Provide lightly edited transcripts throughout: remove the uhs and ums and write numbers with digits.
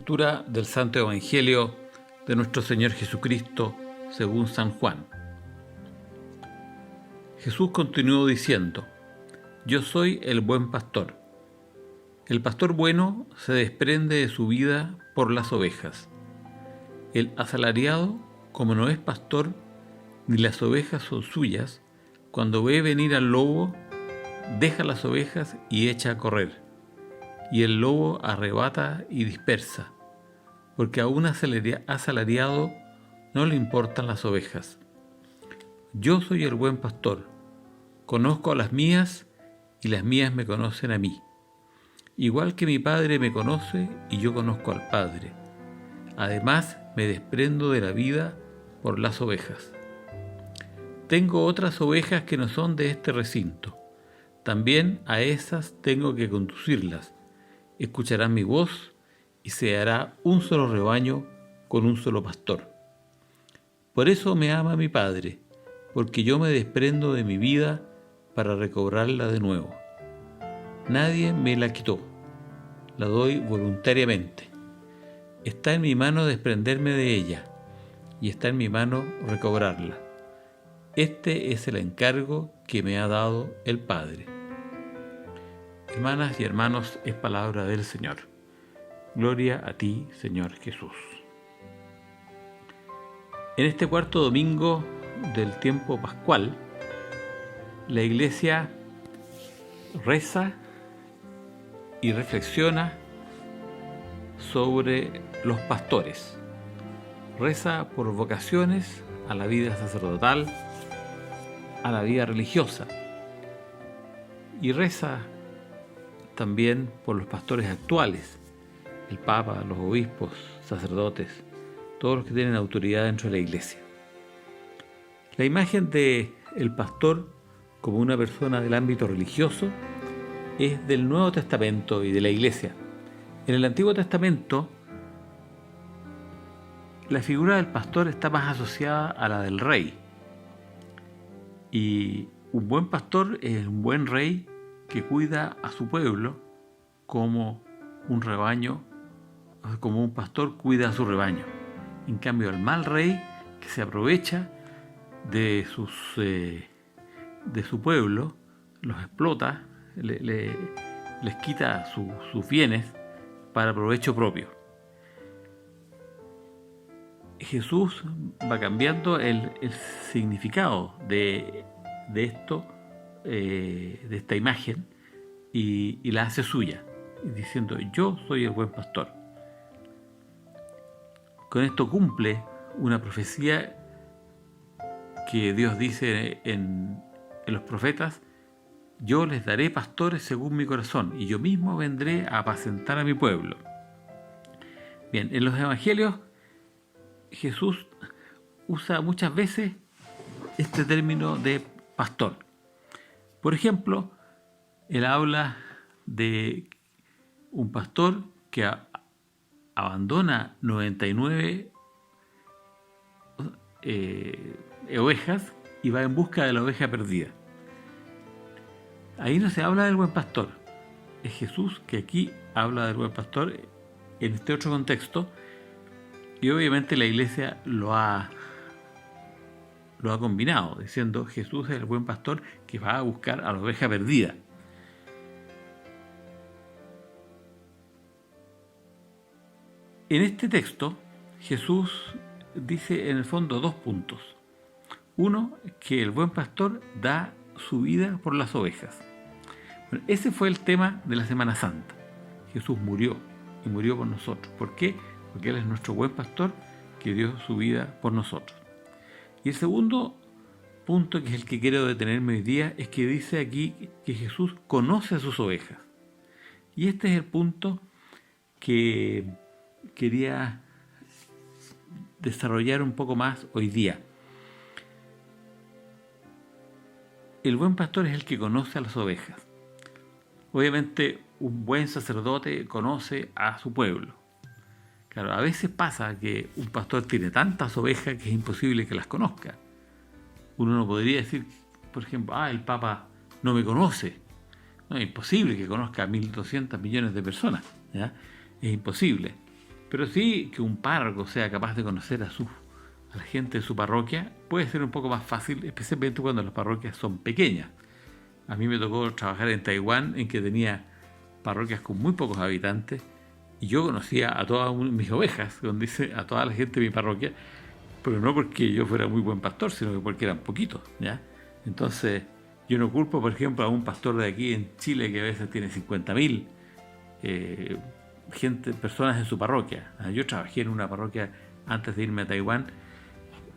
Lectura del Santo Evangelio de nuestro Señor Jesucristo según San Juan. Jesús continuó diciendo: Yo soy el buen pastor. El pastor bueno se desprende de su vida por las ovejas. El asalariado, como no es pastor, ni las ovejas son suyas, cuando ve venir al lobo, deja las ovejas y echa a correr. Y el lobo arrebata y dispersa, porque a un asalariado no le importan las ovejas. Yo soy el buen pastor, conozco a las mías y las mías me conocen a mí, igual que mi Padre me conoce y yo conozco al Padre. Además, me desprendo de la vida por las ovejas. Tengo otras ovejas que no son de este recinto. También a esas tengo que conducirlas. Escucharán mi voz y se hará un solo rebaño con un solo pastor. Por eso me ama mi Padre, porque yo me desprendo de mi vida para recobrarla de nuevo. Nadie me la quitó, la doy voluntariamente. Está en mi mano desprenderme de ella y está en mi mano recobrarla. Este es el encargo que me ha dado el Padre. Hermanas y hermanos, es palabra del Señor. Gloria a ti, Señor Jesús. En este cuarto domingo del tiempo pascual, la Iglesia reza y reflexiona sobre los pastores. Reza por vocaciones a la vida sacerdotal, a la vida religiosa, y reza también por los pastores actuales, el Papa, los obispos, sacerdotes, todos los que tienen autoridad dentro de la Iglesia. La imagen de el pastor como una persona del ámbito religioso es del Nuevo Testamento y de la Iglesia. En el Antiguo Testamento, la figura del pastor está más asociada a la del rey. Y un buen pastor es un buen rey que cuida a su pueblo como un rebaño, como un pastor cuida a su rebaño. En cambio, el mal rey que se aprovecha de su pueblo, los explota, les quita sus bienes para provecho propio. Jesús va cambiando el significado de esto, de esta imagen, y la hace suya, diciendo: yo soy el buen pastor. Con esto cumple una profecía que Dios dice en los profetas: yo les daré pastores según mi corazón, y yo mismo vendré a apacentar a mi pueblo. Bien, en los evangelios Jesús usa muchas veces este término de pastor. Por ejemplo, él habla de un pastor que abandona 99 ovejas y va en busca de la oveja perdida. Ahí no se habla del buen pastor. Es Jesús que aquí habla del buen pastor en este otro contexto, y obviamente la Iglesia lo ha combinado, diciendo: Jesús es el buen pastor que va a buscar a la oveja perdida. En este texto, Jesús dice en el fondo dos puntos. Uno, que el buen pastor da su vida por las ovejas. Bueno, ese fue el tema de la Semana Santa. Jesús murió, y murió por nosotros. ¿Por qué? Porque Él es nuestro buen pastor que dio su vida por nosotros. Y el segundo punto, que es el que quiero detenerme hoy día, es que dice aquí que Jesús conoce a sus ovejas. Y este es el punto que quería desarrollar un poco más hoy día. El buen pastor es el que conoce a las ovejas. Obviamente, un buen sacerdote conoce a su pueblo. Claro, a veces pasa que un pastor tiene tantas ovejas que es imposible que las conozca. Uno no podría decir, por ejemplo: el Papa no me conoce. No, es imposible que conozca a 1.200 millones de personas, ¿ya? Es imposible. Pero sí que un párroco sea capaz de conocer a la gente de su parroquia puede ser un poco más fácil, especialmente cuando las parroquias son pequeñas. A mí me tocó trabajar en Taiwán, en que tenía parroquias con muy pocos habitantes, y yo conocía a todas mis ovejas, donde dice a toda la gente de mi parroquia, pero no porque yo fuera muy buen pastor, sino que porque eran poquitos, ¿ya? Entonces, yo no culpo, por ejemplo, a un pastor de aquí en Chile que a veces tiene 50.000 personas en su parroquia. Yo trabajé en una parroquia antes de irme a Taiwán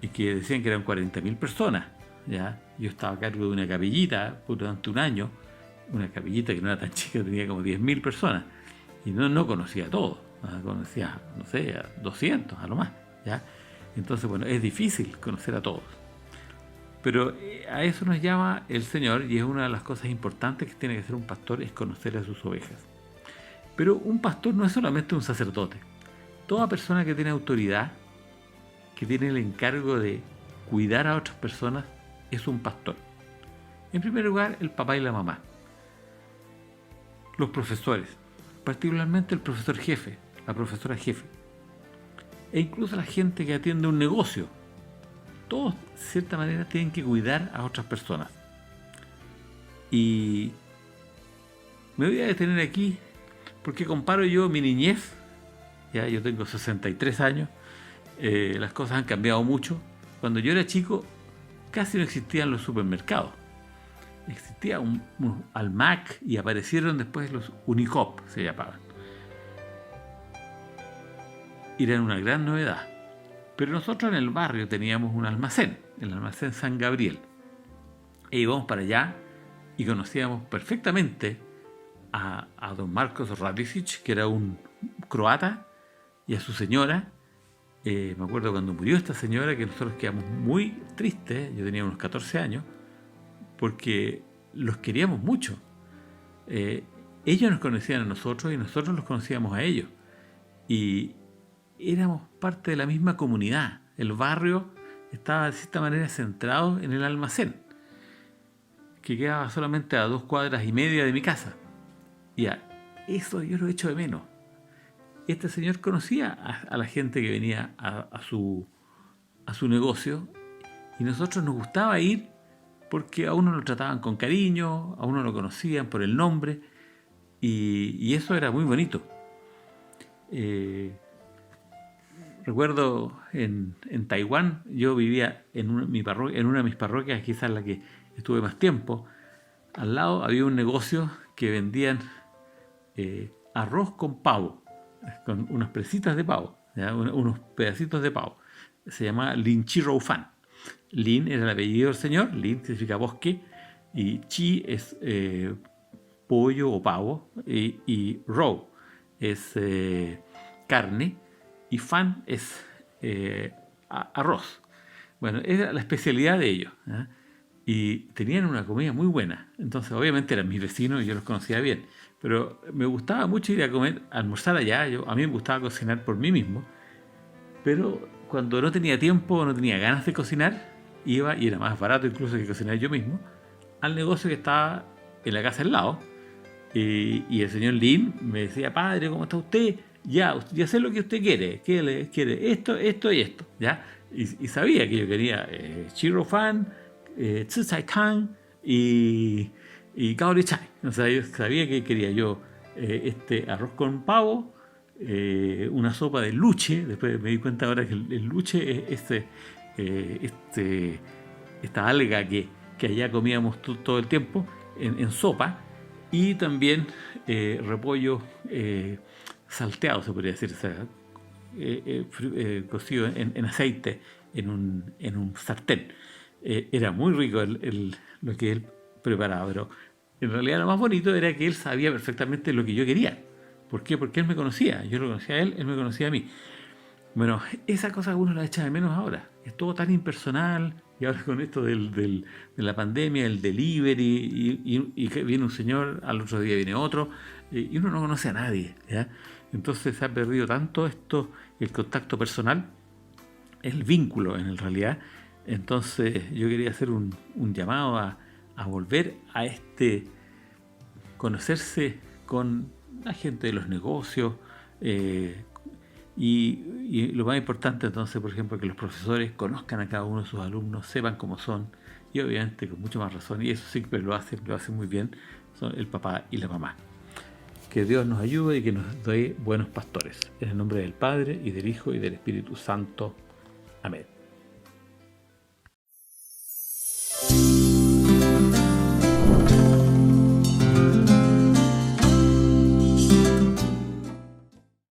y que decían que eran 40.000 personas, ¿ya? Yo estaba a cargo de una capillita durante un año, una capillita que no era tan chica, tenía como 10.000 personas, y no conocía a todos, conocía, no sé, a 200 a lo más, ¿ya? Entonces, bueno, es difícil conocer a todos. Pero a eso nos llama el Señor, y es una de las cosas importantes que tiene que hacer un pastor, es conocer a sus ovejas. Pero un pastor no es solamente un sacerdote. Toda persona que tiene autoridad, que tiene el encargo de cuidar a otras personas, es un pastor. En primer lugar, el papá y la mamá. Los profesores, particularmente el profesor jefe, la profesora jefe, e incluso la gente que atiende un negocio. Todos, de cierta manera, tienen que cuidar a otras personas. Y me voy a detener aquí porque comparo yo mi niñez, ya yo tengo 63 años, las cosas han cambiado mucho. Cuando yo era chico, casi no existían los supermercados. Existía un Almac y aparecieron después los Unicop, se llamaban. Eran una gran novedad. Pero nosotros en el barrio teníamos un almacén, el almacén San Gabriel. E íbamos para allá y conocíamos perfectamente a don Marcos Radicic, que era un croata, y a su señora. Me acuerdo cuando murió esta señora que nosotros quedamos muy tristes, yo tenía unos 14 años, porque los queríamos mucho. Ellos nos conocían a nosotros y nosotros los conocíamos a ellos. Y éramos parte de la misma comunidad. El barrio estaba de cierta manera centrado en el almacén, que quedaba solamente a 2 cuadras y media de mi casa. Ya, eso yo lo echo de menos. Este señor conocía a la gente que venía a su negocio, y nosotros nos gustaba ir porque a uno lo trataban con cariño, a uno lo conocían por el nombre, y eso era muy bonito. Recuerdo en Taiwán, yo vivía en una de mis parroquias, quizás la que estuve más tiempo. Al lado había un negocio que vendían arroz con pavo, con unas presitas de pavo, ¿ya? Unos pedacitos de pavo. Se llamaba Lin Chi Rou Fan. Lin era el apellido del señor, Lin significa bosque, y Chi es pollo o pavo, y Rou es carne, y Fan es arroz. Bueno, era la especialidad de ellos, ¿eh? Y tenían una comida muy buena. Entonces, obviamente eran mis vecinos y yo los conocía bien. Pero me gustaba mucho ir a comer, a almorzar allá. A mí me gustaba cocinar por mí mismo. Pero cuando no tenía tiempo, no tenía ganas de cocinar, iba, y era más barato incluso que cocinar yo mismo, al negocio que estaba en la casa al lado. Y el señor Lin me decía: padre, ¿cómo está usted? Ya sé lo que usted quiere. ¿Qué le quiere? Esto y esto, ¿ya? Y sabía que yo quería Chiro Fan, Tzu Tsai Tang y Gaori Chai. O sea, yo sabía que quería yo este arroz con pavo, una sopa de luche. Después me di cuenta ahora que el luche es esta alga que allá comíamos todo el tiempo en sopa, y también repollo salteado, se podría decir, o sea, cocido en aceite en un sartén. Era muy rico lo que él preparaba, pero en realidad lo más bonito era que él sabía perfectamente lo que yo quería. ¿Por qué? Porque él me conocía, yo lo conocía a él me conocía a mí. Bueno, esa cosa uno la echa de menos ahora. Es todo tan impersonal, y ahora con esto de la pandemia, el delivery, y que viene un señor, al otro día viene otro, y uno no conoce a nadie, ¿ya? Entonces se ha perdido tanto esto, el contacto personal, el vínculo en realidad. Entonces yo quería hacer un llamado a volver a conocerse con la gente de los negocios, Y lo más importante entonces, por ejemplo, que los profesores conozcan a cada uno de sus alumnos, sepan cómo son, y obviamente con mucho más razón, y eso sí que lo hacen muy bien, son el papá y la mamá. Que Dios nos ayude y que nos dé buenos pastores. En el nombre del Padre, y del Hijo, y del Espíritu Santo. Amén.